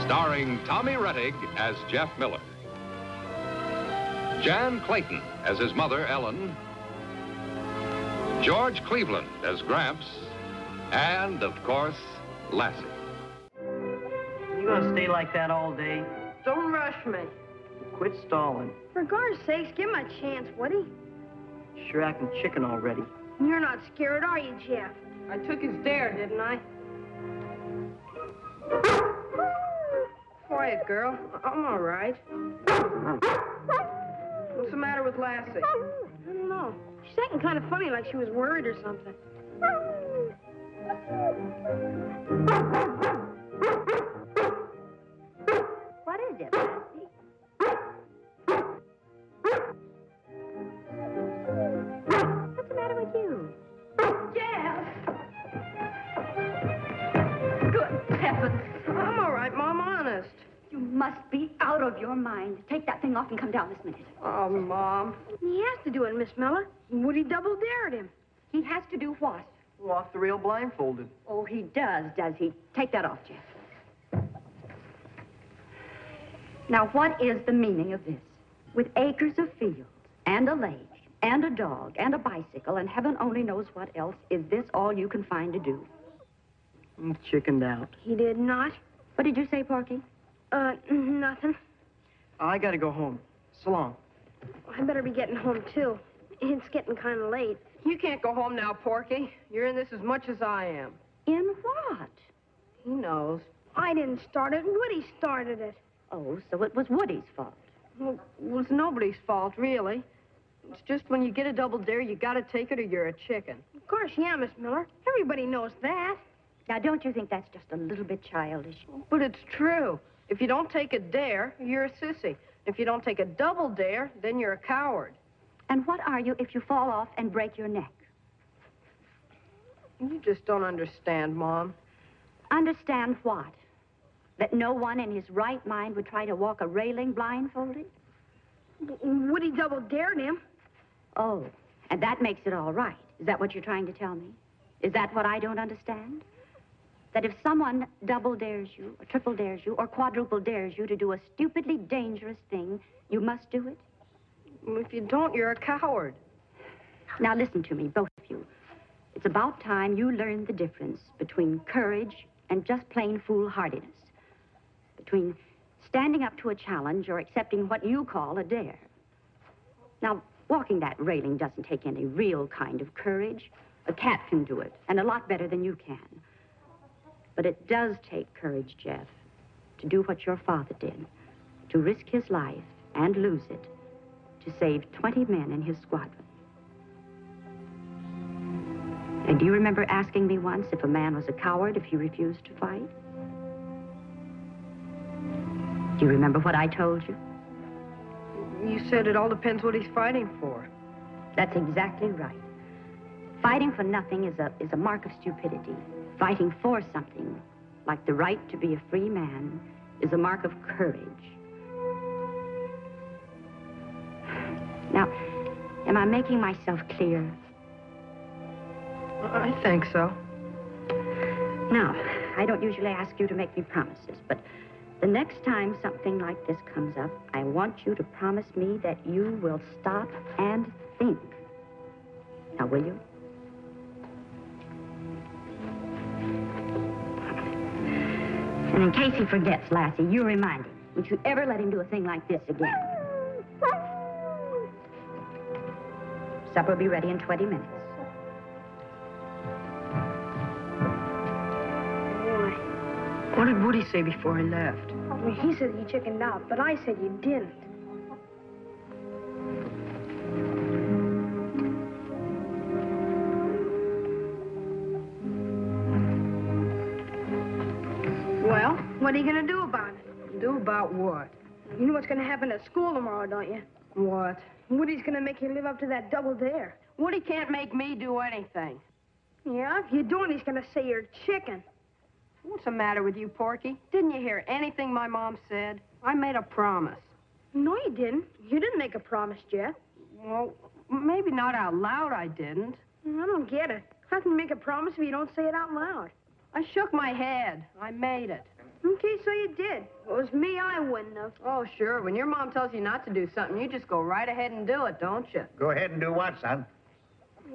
Starring Tommy Rettig as Jeff Miller, Jan Clayton as his mother, Ellen, George Cleveland as Gramps, and, of course, Lassie. You gonna stay like that all day? Don't rush me. Quit stalling. For God's sakes, give him a chance, Woody. Sure acting chicken already. You're not scared, are you, Jeff? I took his dare, didn't I? Quiet, girl. I'm all right. What's the matter with Lassie? I don't know. She's acting kind of funny, like she was worried or something. What is it, Lassie? What's the matter with you? Jeff! Good heavens. I'm all right, Mom, honest. You must be out of your mind. Take that thing off and come down this minute. Oh, Mom. He has to do it, Miss Miller. Woody double-dared him. He has to do what? Off the rail blindfolded. Oh, he does he? Take that off, Jeff. Now, what is the meaning of this? With acres of fields, and a lake, and a dog, and a bicycle, and heaven only knows what else, is this all you can find to do? I'm chickened out. He did not. What did you say, Porky? Nothing. I gotta go home. So long. I better be getting home, too. It's getting kind of late. You can't go home now, Porky. You're in this as much as I am. In what? He knows. I didn't start it. Woody started it. Oh, so it was Woody's fault. Well, it was nobody's fault, really. It's just when you get a double dare, you gotta take it or you're a chicken. Of course, yeah, Miss Miller. Everybody knows that. Now, don't you think that's just a little bit childish? But it's true. If you don't take a dare, you're a sissy. If you don't take a double dare, then you're a coward. And what are you if you fall off and break your neck? You just don't understand, Mom. Understand what? That no one in his right mind would try to walk a railing blindfolded? Woody double-dared him. Oh, and that makes it all right. Is that what you're trying to tell me? Is that what I don't understand? That if someone double dares you, or triple dares you, or quadruple dares you to do a stupidly dangerous thing, you must do it? If you don't, you're a coward. Now listen to me, both of you. It's about time you learned the difference between courage and just plain foolhardiness. Between standing up to a challenge or accepting what you call a dare. Now, walking that railing doesn't take any real kind of courage. A cat can do it, and a lot better than you can. But it does take courage, Jeff, to do what your father did, to risk his life and lose it, to save 20 men in his squadron. And do you remember asking me once if a man was a coward if he refused to fight? Do you remember what I told you? You said it all depends what he's fighting for. That's exactly right. Fighting for nothing is a mark of stupidity. Fighting for something, like the right to be a free man, is a mark of courage. Now, am I making myself clear? I think so. Now, I don't usually ask you to make me promises, but the next time something like this comes up, I want you to promise me that you will stop and think. Now, will you? And in case he forgets, Lassie, you remind him. Don't you ever let him do a thing like this again. Supper will be ready in 20 minutes. What did Woody say before he left? Well, he said you chickened out, but I said you didn't. Well, What are you going to do about it? do about what? You know what's going to happen at school tomorrow, don't you? What? Woody's going to make you live up to that double dare. Woody can't make me do anything. Yeah, if you don't, he's going to say you're chicken. What's the matter with you, Porky? Didn't you hear anything my mom said? I made a promise. No, you didn't. You didn't make a promise, Jeff. Well, maybe not out loud I didn't. I don't get it. How can you make a promise if you don't say it out loud? I shook my head. I made it. Okay, so you did. If it was me, I wouldn't have. Oh, sure. When your mom tells you not to do something, you just go right ahead and do it, don't you? Go ahead and do what, son?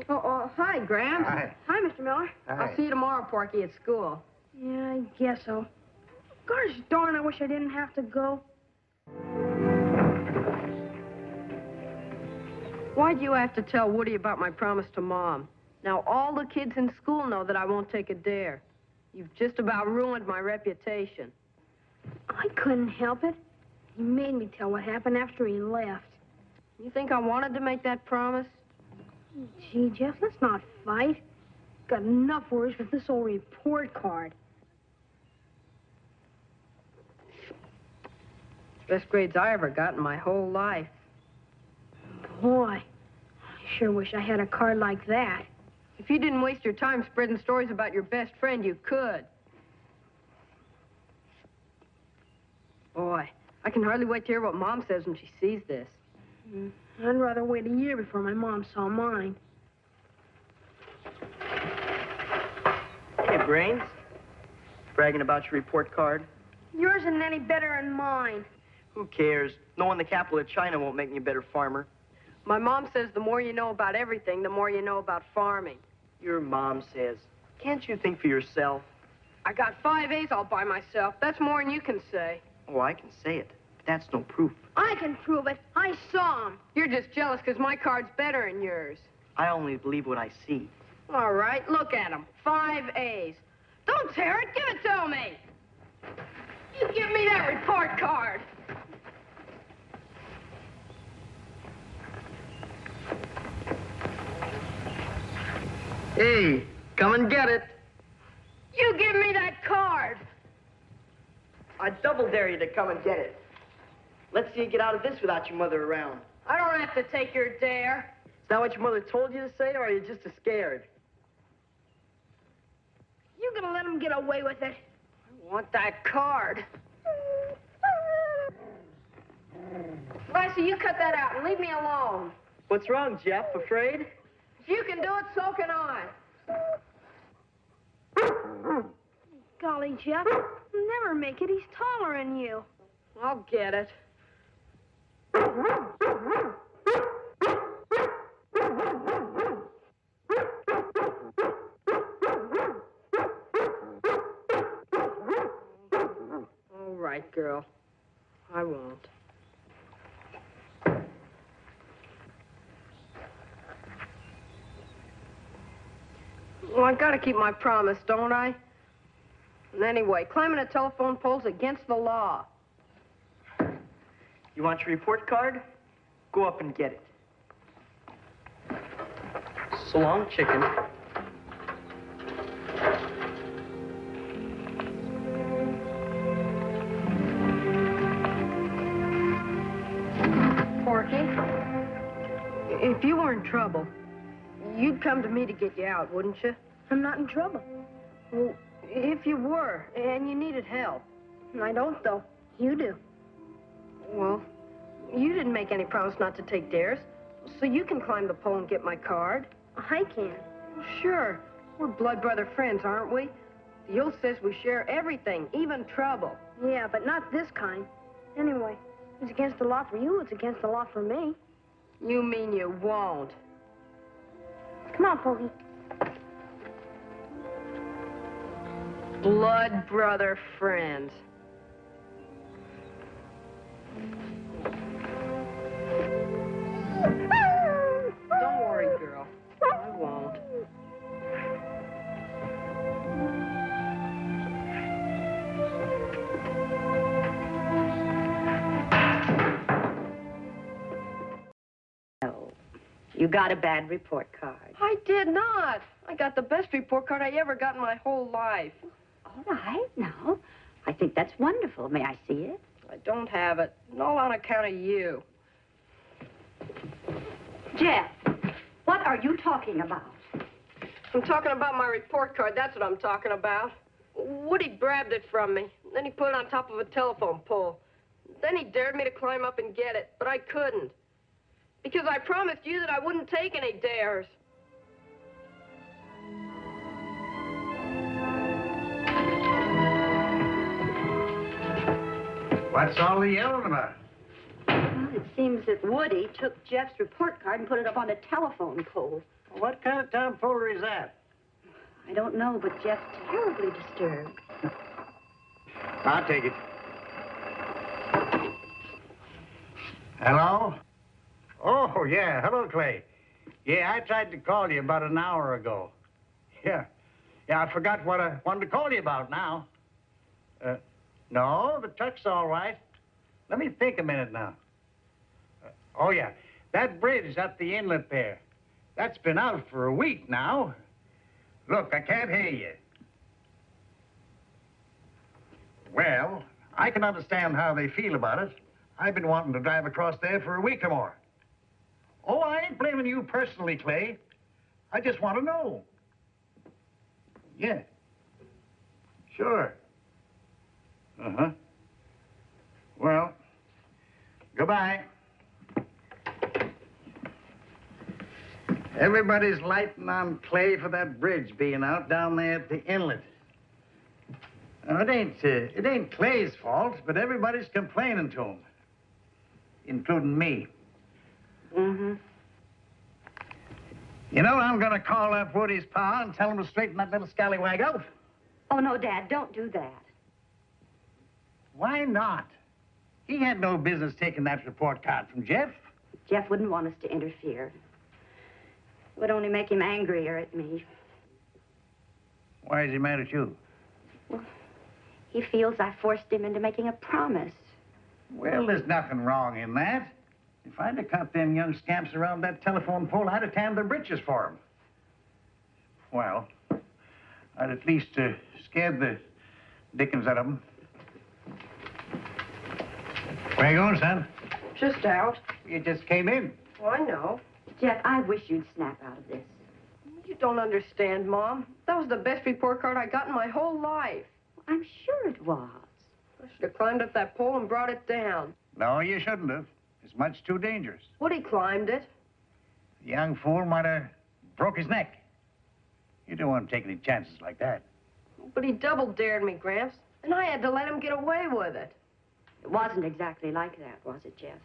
Oh, hi, Gramps. Hi. Hi, Mr. Miller. Hi. I'll see you tomorrow, Porky, at school. Yeah, I guess so. Gosh darn, I wish I didn't have to go. Why'd you have to tell Woody about my promise to Mom? Now, all the kids in school know that I won't take a dare. You've just about ruined my reputation. I couldn't help it. He made me tell what happened after he left. You think I wanted to make that promise? Gee, Jeff, let's not fight. Got enough worries with this old report card. Best grades I ever got in my whole life. Boy, I sure wish I had a card like that. If you didn't waste your time spreading stories about your best friend, you could. Boy, I can hardly wait to hear what Mom says when she sees this. I'd rather wait a year before my mom saw mine. Hey, Brains. Bragging about your report card? Yours isn't any better than mine. Who cares? Knowing the capital of China won't make me a better farmer. My mom says the more you know about everything, the more you know about farming. Your mom says. Can't you think for yourself? I got 5 A's all by myself. That's more than you can say. Oh, I can say it, but that's no proof. I can prove it. I saw him. You're just jealous because my card's better than yours. I only believe what I see. All right, look at him. 5 A's. Don't tear it. Give it to me. You give me that report card. Hey, come and get it. You give me that card. I double dare you to come and get it. Let's see you get out of this without your mother around. I don't have to take your dare. Is that what your mother told you to say, or are you just scared? You gonna let him get away with it? I want that card. Lassie, you cut that out and leave me alone. What's wrong, Jeff? Afraid? If you can do it, so can I. Golly, Jeff, you'll never make it. He's taller than you. I'll get it. All right, girl. I won't. Well, I gotta keep my promise, don't I? And anyway, climbing a telephone pole's against the law. You want your report card? Go up and get it. So long, chicken. Porky, if you were in trouble, you'd come to me to get you out, wouldn't you? I'm not in trouble. Well, if you were, and you needed help. I don't, though. You do. Well, you didn't make any promise not to take dares, so you can climb the pole and get my card. I can. Sure. We're blood brother friends, aren't we? The oath says we share everything, even trouble. Yeah, but not this kind. Anyway, it's against the law for you. It's against the law for me. You mean you won't? Come on, Pokey. Blood brother friends. Don't worry, girl. I won't. No. You got a bad report card. I did not. I got the best report card I ever got in my whole life. All right, now. I think that's wonderful. May I see it? I don't have it. All on account of you. Jeff, what are you talking about? I'm talking about my report card. That's what I'm talking about. Woody grabbed it from me. Then he put it on top of a telephone pole. Then he dared me to climb up and get it, but I couldn't. Because I promised you that I wouldn't take any dares. What's all the yelling about? Well, it seems that Woody took Jeff's report card and put it up on a telephone pole. What kind of tomfoolery is that? I don't know, but Jeff's terribly disturbed. I'll take it. Hello? Oh, yeah. Hello, Clay. Yeah, I tried to call you about an hour ago. Yeah. Yeah, I forgot what I wanted to call you about now. No, the truck's all right. Let me think a minute now. Oh, yeah. That bridge at the inlet there. That's been out for a week now. Look, I can't hear you. Well, I can understand how they feel about it. I've been wanting to drive across there for a week or more. Oh, I ain't blaming you personally, Clay. I just want to know. Yeah. Sure. Uh-huh. Well, goodbye. Everybody's lighting on Clay for that bridge being out down there at the inlet. Now, it ain't Clay's fault, but everybody's complaining to him, including me. Mm-hmm. You know, I'm going to call up Woody's pa and tell him to straighten that little scallywag out. Oh, no, Dad, don't do that. Why not? He had no business taking that report card from Jeff. Jeff wouldn't want us to interfere. It would only make him angrier at me. Why is he mad at you? Well, he feels I forced him into making a promise. Well, there's nothing wrong in that. If I'd have caught them young scamps around that telephone pole, I'd have tanned their britches for them. Well, I'd at least scared the dickens out of them. Where you going, son? Just out. You just came in. Oh, I know. Jeff, I wish you'd snap out of this. You don't understand, Mom. That was the best report card I got in my whole life. I'm sure it was. I should have climbed up that pole and brought it down. No, you shouldn't have. It's much too dangerous. Woody climbed it. The young fool might have broke his neck. You don't want to take any chances like that. But he double dared me, Gramps, and I had to let him get away with it. It wasn't exactly like that, was it, Jeff?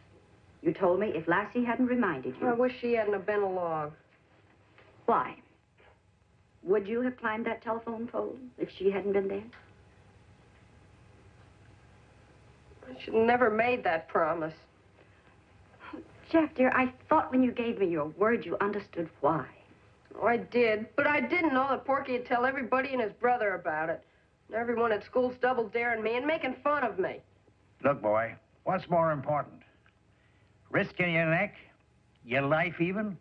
You told me if Lassie hadn't reminded you. I wish she hadn't have been along. Why? Would you have climbed that telephone pole if she hadn't been there? I should have never made that promise. Jeff, dear, I thought when you gave me your word, you understood why. Oh, I did, but I didn't know that Porky would tell everybody and his brother about it. And everyone at school's double daring me and making fun of me. Look, boy, what's more important? Risking your neck, your life even,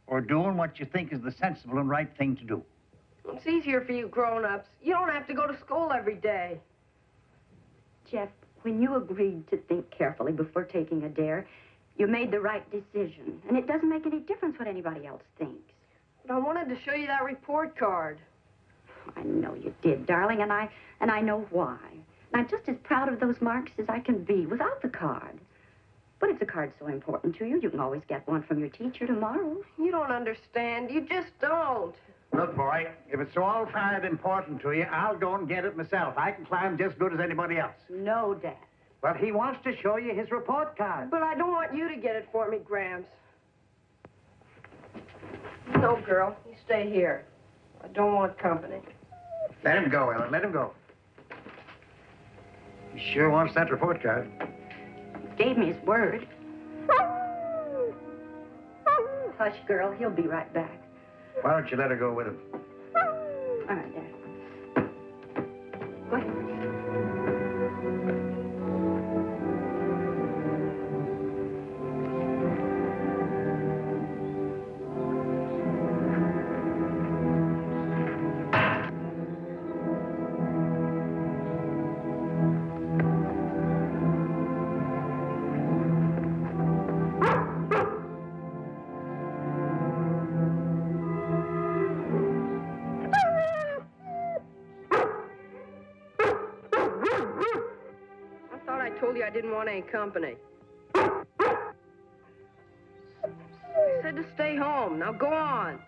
or doing what you think is the sensible and right thing to do? It's easier for you grown-ups. You don't have to go to school every day. Jeff, when you agreed to think carefully before taking a dare, you made the right decision. And it doesn't make any difference what anybody else thinks. But I wanted to show you that report card. I know you did, darling, and I know why. And I'm just as proud of those marks as I can be without the card. But if the card's so important to you, you can always get one from your teacher tomorrow. You don't understand. You just don't. Look, boy, if it's so all-fired important to you, I'll go and get it myself. I can climb just as good as anybody else. No, Dad. But he wants to show you his report card. But I don't want you to get it for me, Gramps. No, girl. You stay here. I don't want company. Let him go, Ellen. Let him go. He sure wants that report card. He gave me his word. Hush, girl. He'll be right back. Why don't you let her go with him? All right, Dad. Go ahead. I didn't want any company. I said to stay home. Now go on.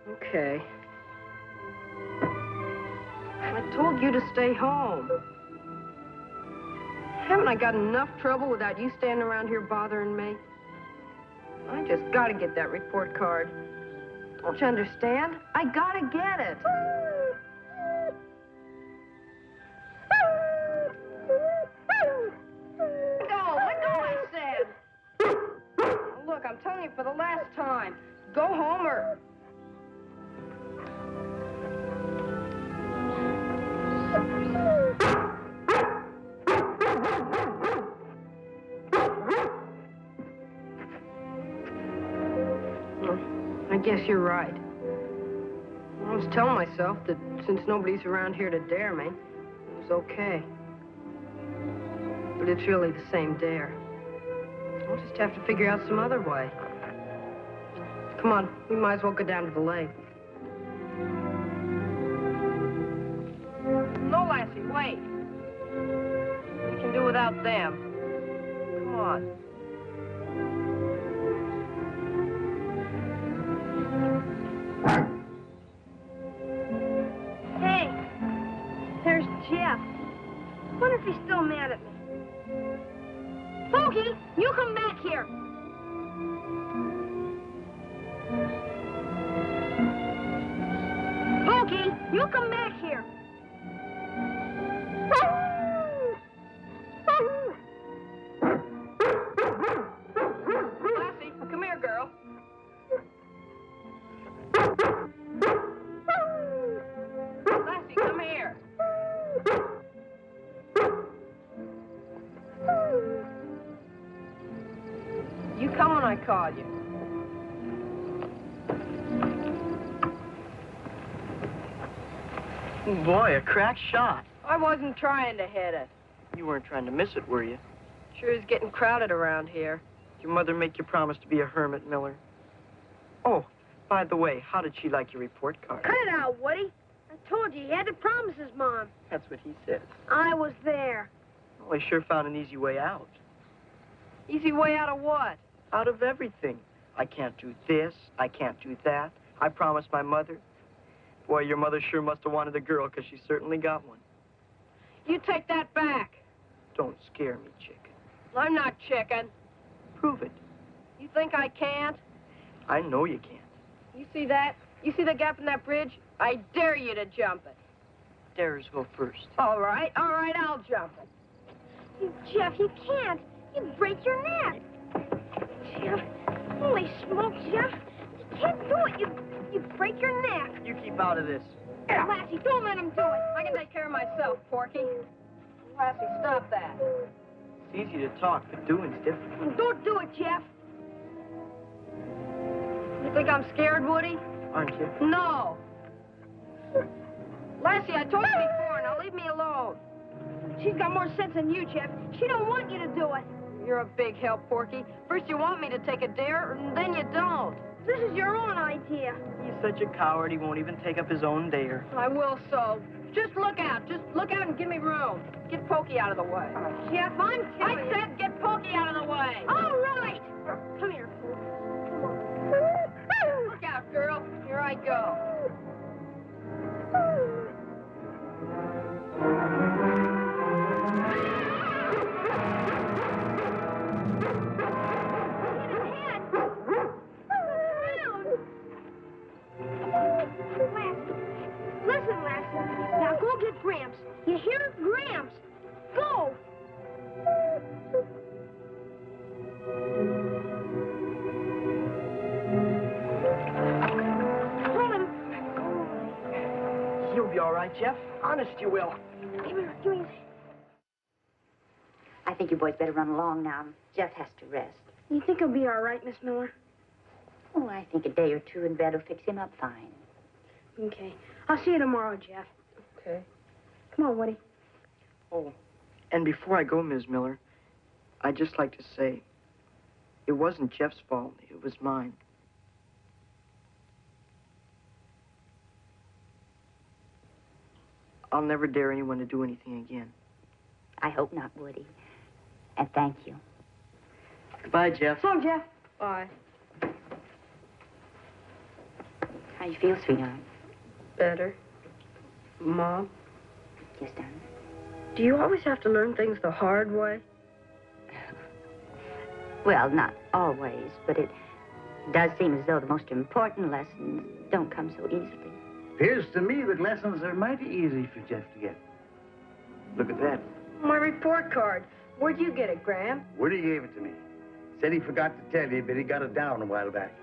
Okay. told you to stay home. Haven't I got enough trouble without you standing around here bothering me? I just gotta get that report card. Don't you understand? I gotta get it. Let go, I said. Look, I'm telling you for the last time. Go home or... I guess you're right. I was telling myself that since nobody's around here to dare me, it was okay. But it's really the same dare. I'll just have to figure out some other way. Come on, we might as well go down to the lake. No, Lassie, wait. We can do without them. Come on. Hey, there's Jeff. Wonder if he's still mad at me. Pokey, you come back here. Pokey, you come back here. Lassie, come here, girl. Lassie, come here. You come when I call you. Boy, a crack shot. I wasn't trying to hit it. You weren't trying to miss it, were you? Sure is getting crowded around here. Did your mother make you promise to be a hermit, Miller? Oh, by the way, how did she like your report card? Cut it out, Woody. I told you, he had to promise his mom. That's what he says. I was there. Well, he sure found an easy way out. Easy way out of what? Out of everything. I can't do this. I can't do that. I promised my mother. Boy, your mother sure must have wanted a girl, because she certainly got one. You take that back. Don't scare me, chicken. I'm not chicken. Prove it. You think I can't? I know you can't. You see that? You see the gap in that bridge? I dare you to jump it. Dares go first. All right, I'll jump it. Jeff, you can't. You'd break your neck. Jeff, holy smokes, Jeff. You can't do it. You'd break your neck. You keep out of this. Lassie, don't let him do it. I can take care of myself, Porky. Lassie, stop that. It's easy to talk, but doing's different. Don't do it, Jeff. You think I'm scared, Woody? Aren't you? No. Lassie, I told you before, now leave me alone. She's got more sense than you, Jeff. She don't want you to do it. You're a big help, Porky. First you want me to take a dare, and then you don't. This is your own idea. He's such a coward, he won't even take up his own dare. I will so. Just look out. Just look out and give me room. Get Pokey out of the way. Jeff, I'm telling I you. said get Pokey out of the way. All right. Come here, Pooh. Look out, girl. Here I go. Listen, Lassie. Now go get Gramps. You hear? Gramps. Go. Hold him. You'll be all right, Jeff. Honest, you will. Give me. I think you boys better run along now. Jeff has to rest. You think he'll be all right, Miss Miller? Oh, I think a day or two in bed will fix him up fine. Okay. I'll see you tomorrow, Jeff. Okay. Come on, Woody. Oh, and before I go, Ms. Miller, I'd just like to say, it wasn't Jeff's fault. It was mine. I'll never dare anyone to do anything again. I hope not, Woody. And thank you. Goodbye, Jeff. So long, Jeff. Bye. How you feel, sweetheart? Better. Mom? Yes, darling. Do you always have to learn things the hard way? Well, not always, but it does seem as though the most important lessons don't come so easily. Appears to me that lessons are mighty easy for Jeff to get. Look at that. My report card. Where'd you get it, Graham? Woody gave it to me. Said he forgot to tell you, but he got it down a while back.